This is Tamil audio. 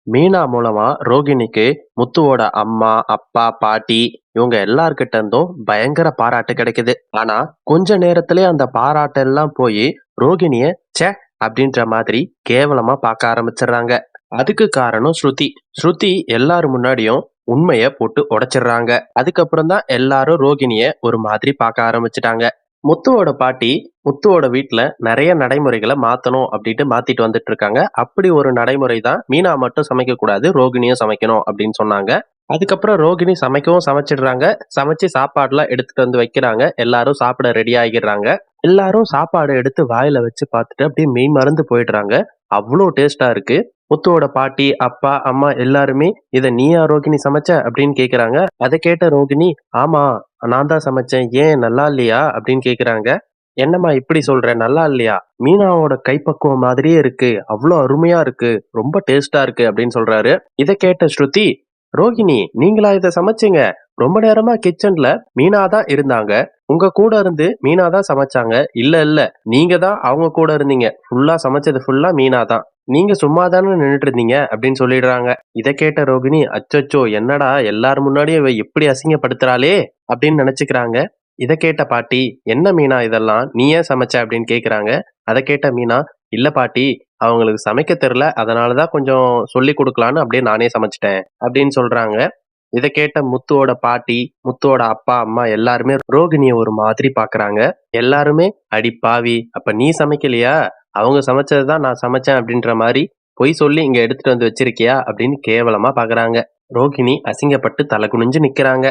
மீனா மூலமா ரோகிணிக்கு முத்துவோட அம்மா, அப்பா, பாட்டி இவங்க எல்லார்கிட்ட இருந்தும் பயங்கர பாராட்டு கிடைக்குது. ஆனா கொஞ்ச நேரத்திலே அந்த பாராட்டெல்லாம் போயி ரோகிணிய ச்சே அப்படின்ற மாதிரி கேவலமா பார்க்க ஆரம்பிச்சிடுறாங்க. அதுக்கு காரணம் ஸ்ருதி. ஸ்ருதி எல்லார் முன்னாடியும் உண்மைய போட்டு உடைச்சிடுறாங்க. அதுக்கப்புறம் தான் எல்லாரும் ரோகிணிய ஒரு மாதிரி பார்க்க ஆரம்பிச்சுட்டாங்க. முத்துவோட பாட்டி முத்துவோட வீட்ல நெறைய நடைமுறைகள மாத்தணும் அப்டின்ட்டு மாத்திட்டு வந்துட்டு இருக்காங்க. அப்படி ஒரு நடைமுறை தான் மீனா மட்டும் சமைக்கக்கூடாது, ரோகிணியும் சமைக்கணும் அப்டின்னு சொன்னாங்க. அதுக்கப்புறம் ரோகிணி சமைக்கவும் சமைச்சிடுறாங்க. சமைச்சு சாப்பாடுலாம் எடுத்துட்டு வந்து வைக்கிறாங்க. எல்லாரும் சாப்பிட ரெடி ஆகிடுறாங்க. எல்லாரும் சாப்பாடு எடுத்து வாயில வச்சு பார்த்துட்டு அப்படியே மெய் மறந்து போயிடுறாங்க. அவ்ளோ டேஸ்ட்டா இருக்கு. முத்துவோட பாட்டி, அப்பா, அம்மா எல்லாருமே, "இத நீயா ரோகிணி சமைச்ச?" அப்படின்னு கேட்குறாங்க. அத கேட்ட ரோகிணி, "ஆமா, நான் தான் சமைச்சேன். ஏன் நல்லா இல்லையா?" அப்படின்னு கேட்குறாங்க. "என்னம்மா இப்படி சொல்ற? நல்லா இல்லையா? மீனாவோட கைப்பக்குவம் மாதிரியே இருக்கு. அவ்ளோ அருமையா இருக்கு. ரொம்ப டேஸ்ட்டா இருக்கு" அப்படின்னு சொல்றாரு. இத கேட்ட ஸ்ருதி, "ரோகிணி, நீங்களா இத சமைச்சீங்க? ரொம்ப நேரமா கிச்சன்ல மீனா தான் இருந்தாங்க. உங்க கூட இருந்து மீனா தான் சமைச்சாங்க." "இல்ல, இல்ல. நீங்க தான் அவங்க கூட இருந்தீங்க. ஃபுல்லா சமைச்சது ஃபுல்லா மீனா தான். நீங்க சும்மா தானே நின்னுட்டு இருந்தீங்க" அப்படின்னு சொல்லிடுறாங்க. இத கேட்ட ரோகிணி, "அச்சச்சோ! என்னடா எல்லார் முன்னாடியும் இவ இப்படி அசிங்கப்படுத்துறாளே!" அப்படின்னு நெனச்சுக்கிறாங்க. இத கேட்ட பாட்டி, "என்ன மீனா இதெல்லாம்? நீ ஏன் சமைச்ச?" அப்படின்னு கேட்குறாங்க. அத கேட்ட மீனா, "இல்ல பாட்டி, அவங்களுக்கு சமைக்க தெரியல. அதனால தான் கொஞ்சம் சொல்லிக் குடுக்கலான்னு அப்படியே நானே சமைச்சுட்டேன்" அப்படின்னு சொல்றாங்க. இத கேட்ட முத்துவோட பாட்டி, முத்துவோட அப்பா, அம்மா எல்லாருமே ரோகிணிய ஒரு மாதிரி பார்க்குறாங்க. எல்லாருமே, "அடி பாவி! அப்ப நீ சமைக்கலையா? அவங்க சமைச்சது தான் நான் சமைச்சேன்" அப்படின்ற மாரி பொய் சொல்லி இங்க எடுத்துட்டு வந்து வச்சிருக்கியா? அப்படின்னு கேவலமா பார்க்குறாங்க. ரோகிணி அசிங்கப்பட்டு தல குனிஞ்சு நிக்கிறாங்க.